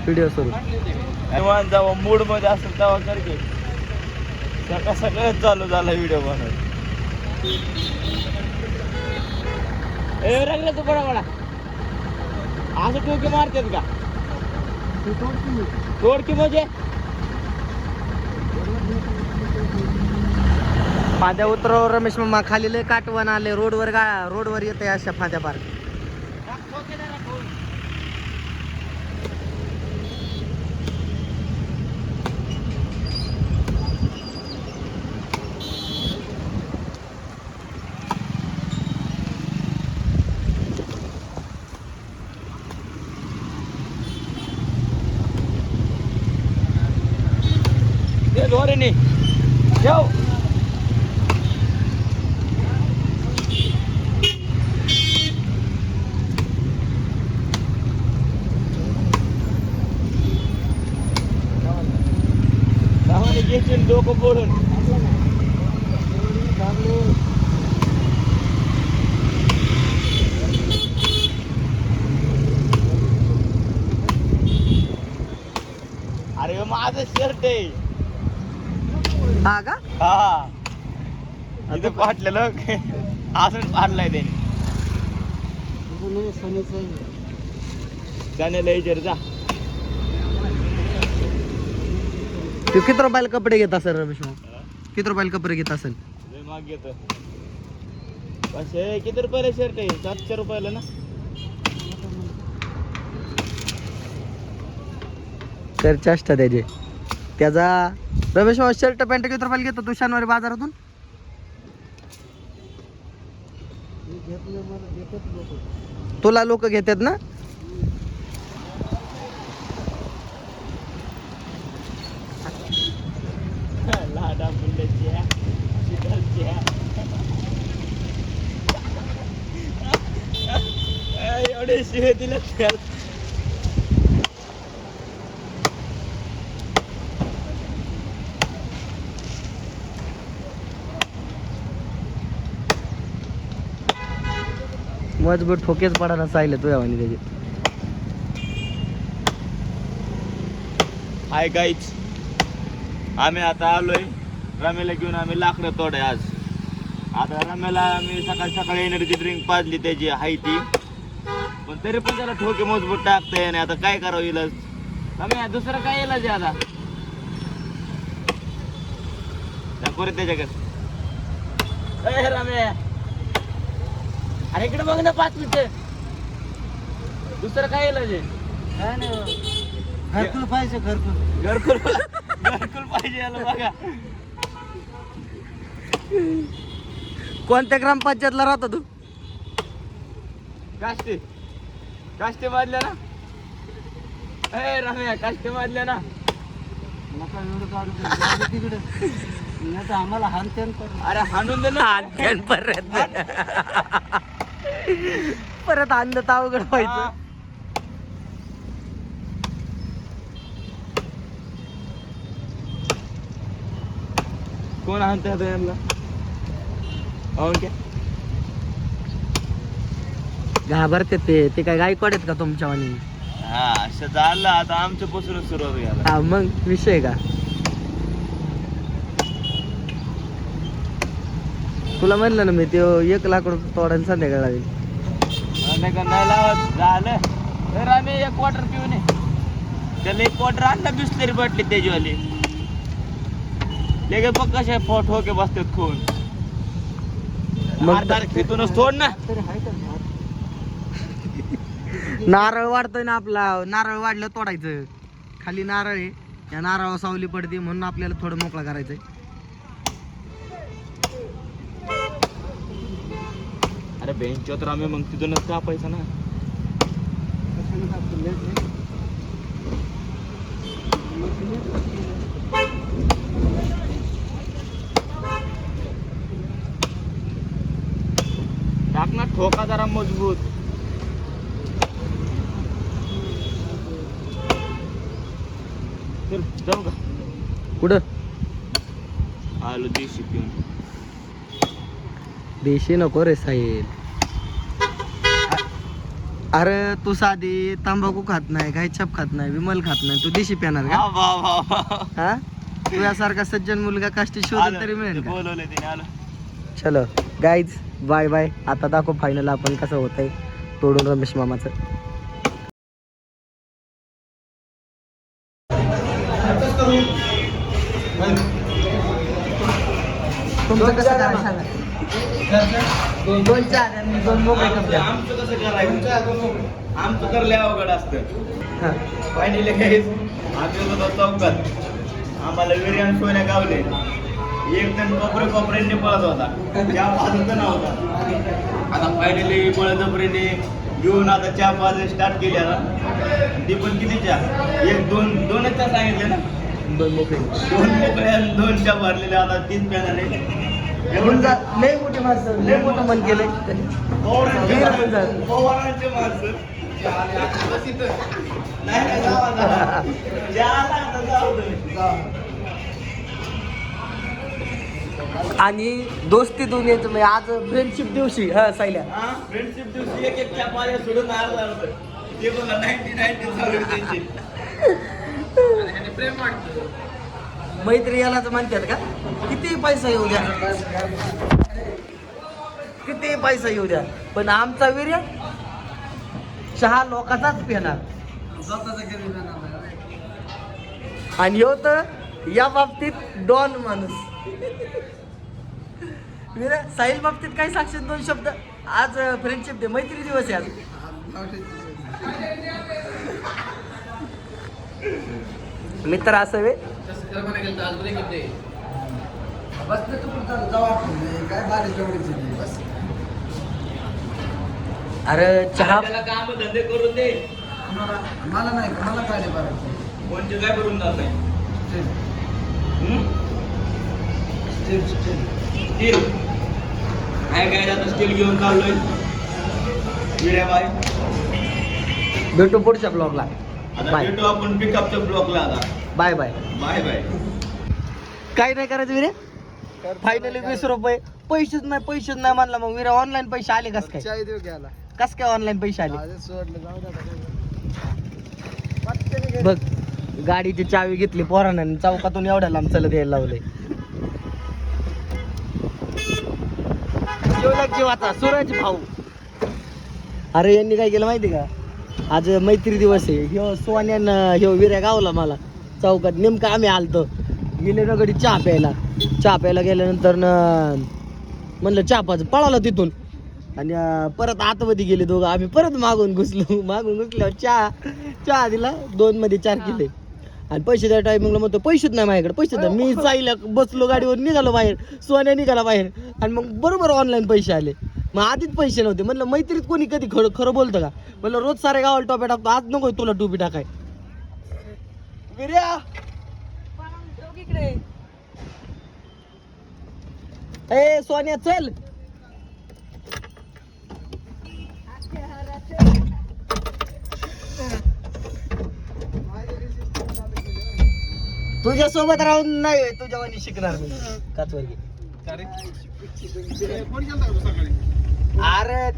Video सुरू. तेव्हा जेव्हा मूड मध्ये असेल तेव्हा करते. सकाळ सकाळच चालू झाला व्हिडिओ बनवत. ए रंगला तू बडा बडा असं टोके मारतात का? तोडकी म्हणजे फाद्या उतरव रमेश मामा. खाली लय काटवण आले. रोडवर येते अशा फाद्या पार. ते दोरीने ठेव. घेशील डोकं फोडून. अरे माझं शर्ट आहे. हा का? हा इथं फाटलेलं असं फाडलाय त्याने. त्याने विचार जा. तू किती रुपयाला कपडे घेत असेल रमेश मामा? किती रुपयाला कपडे घेत असेल? माग घेतो. किती रुपयाला शर्ट आहे? 700 रुपयाला ना. तर चेष्टा त्याचे. त्याचा रमेश मामा शर्ट पॅन्ट किती रुपयाला घेतो तू शनिवारी बाजारातून? तुला लोक घेतात ना? लाडा मुलाच्या शिकायच्या एवढे शिवे दिले. मजबूत ठोकेच पडायला चालले तुझ्या वाणी त्याचे. हाय गाईज, आम्ही आता आलोय रमेला घेऊन. आम्ही लाकडं तोडाय आज. आता रमेला मी सकाळी सकाळी एनर्जी ड्रिंक पाजली त्याची हाय ती, पण तरी पण त्याला ठोके मजबूत टाकता नाही. आता काय करावं इलाज? रम्या दुसरं काय इलाज आहे आता? दाखव रे त्याच्याकडे. ए रम्या अरे इकडे बघ ना 5 मिनिटं. दुसरं काय इलाज आहे? काय नाही, घरकुल पाहिजे. घरकुल पाहिजे याला बघा. कोणत्या ग्रामपंचायतला राहतो तू? काष्टी बांधल्या ना. ए रम्या काष्टी बांधल्या ना. नका एवढं काढू तिकडे. आम्हाला हानतेन. अरे हाणून दे ना. हानतेन परत आणलं तर अवघड व्हायचं. कोण आणतात यांना? घाबरते ते काय गायकवाड आहेत का तुमच्या वाणी? हा असं झालं. आता आमच्या पासूनच सुरुवात झाला. हा मग विषय का? तुला म्हणलं ना मी ते 1 लाख रुपये तोडायला संध्याकाळ लागेल. नाही लावत झालं तर आम्ही 1 क्वार्टर पिऊन ये. त्याला 1 क्वार्टर आणला बिसलेरी बाटली त्याचीवाली. लेगे बघ कशा ठोके बसतात खून. मग तिथूनच थोड ना. नारळ वाढतोय ना आपला. नारळ वाढलं तोडायचं. खाली नारळ आहे, या नारळावर सावली पडते म्हणून आपल्याला थोडं मोकळा करायचंय. अरे बेंच तर आम्ही मग तिथूनच कापायचा ना. टाक ना ठोका जरा मजबूत. चल जाऊ का? कुठं? आलो देशी पिऊन. देशी नको रे साहेब. अरे तू साधी तंबाखू खात नाही काही छप खात नाही विमल खात नाही तू देशी पिणार का हा तुझ्यासारखा सज्जन मुलगा कष्टी शोध तरी मिळेल का? बोलवले तिने आलो. चलो गाईज बाय बाय. आता दाखव फायनल आपण कसं होतंय तोडून रमेश मामाचं. तुमचं कसं करायचं सांगा. दोन चार आणि दोन मोबाईल कप द्या. आमचं कसं करायचं आमचं तर लय अवघड असतं. हा. फायनली काहीच आम्ही होतो चौकात आम्हाला विर्यान सोन्या गावले एकदम कोपऱ्यांनी पळत होता चहा पाजत नव्हता. आता फायनली बळजबरीने घेऊन आता चहा पाज स्टार्ट केली आता ती पण किती चहा दोनच चहा सांगितले ना दोन मोकळे आणि 2 चहा भरलेले आता 3 प्याला लय मोठे माणसं लय मोठं मन केलंय. पवारांचे माणसं नाही आणि दोस्ती दुनियेचं म्हणजे आज फ्रेंडशिप दिवशी हा सायल्या फ्रेंडशिप दिवशी एक चहा पाजा सोडून आला ते बघा 90 चालू त्यांची प्रेम वाटतं. मैत्री यालाच म्हणतात का? किती पैसा येऊ द्या किती पैसा येऊ द्या पण आमचा वीर्य चहा लोकांचाच पिणार. आणि ह्यो तर या बाबतीत डॉन माणूस. वीर साहिल बाबतीत काय सांगशील 2 शब्द. आज फ्रेंडशिप डे मैत्री दिवस आहे आज. मित्र असावे अरे चहा काम धंदे करून दे मला नाही मला काय नाही करायचं. कोणते काय करून जात नाही स्टील काय आता स्टील घेऊन चाललोय विड्याबाई. भेटू पुढच्या ब्लॉगला. आता बाय भेटू आपण पिकअपच्या ब्लॉकला आता. Bye bye. Bye bye. काय नाही करायचं विरे. फायनली 20 रुपये पैसेच नाही म्हणला मग विरा ऑनलाईन पैसे आले कस काय चाय देऊ घ्यायला कस काय ऑनलाईन पैसे आले सोडलं जाऊ द्या. बघ गाडीची चावी घेतली पोरानं आणि चौकातून एवढ्या लांब चलत यायला लावलंय. जीवाचा सूरज भाऊ. अरे यांनी काय केलं माहिती का आज मैत्री दिवस आहे. ह्यो सोन्यानं ह्यो विऱ्या गावला मला चौकात नेमकं आम्ही आलतो गेले ना गडी चहा प्यायला गेल्यानंतर म्हणलं चहा पाच पळाला तिथून आणि परत आतमध्ये गेले दोघं. आम्ही परत मागून घुसल्यावर चहा दिला 2 मध्ये 4 केले आणि पैसे द्या टायमिंगला म्हणतो पैसेच नाही माझ्याकडे पैसे द्या. मी जायला बसलो गाडीवर निघालो बाहेर सोन्या निघाला बाहेर आणि मग बरोबर ऑनलाईन पैसे आले. मग आधीच पैसे नव्हते म्हणलं मैत्रीत कोणी कधी खरं बोलतं का म्हणलं रोज सारे गावाला टोप्या टाकतो आज नको तुला टोपी टाकाय. विर्या ए सोन्या चल. तुझ्या सोबत राहून नाही तुझ्या वाणी शिकणार मी काचवर्गी. अरे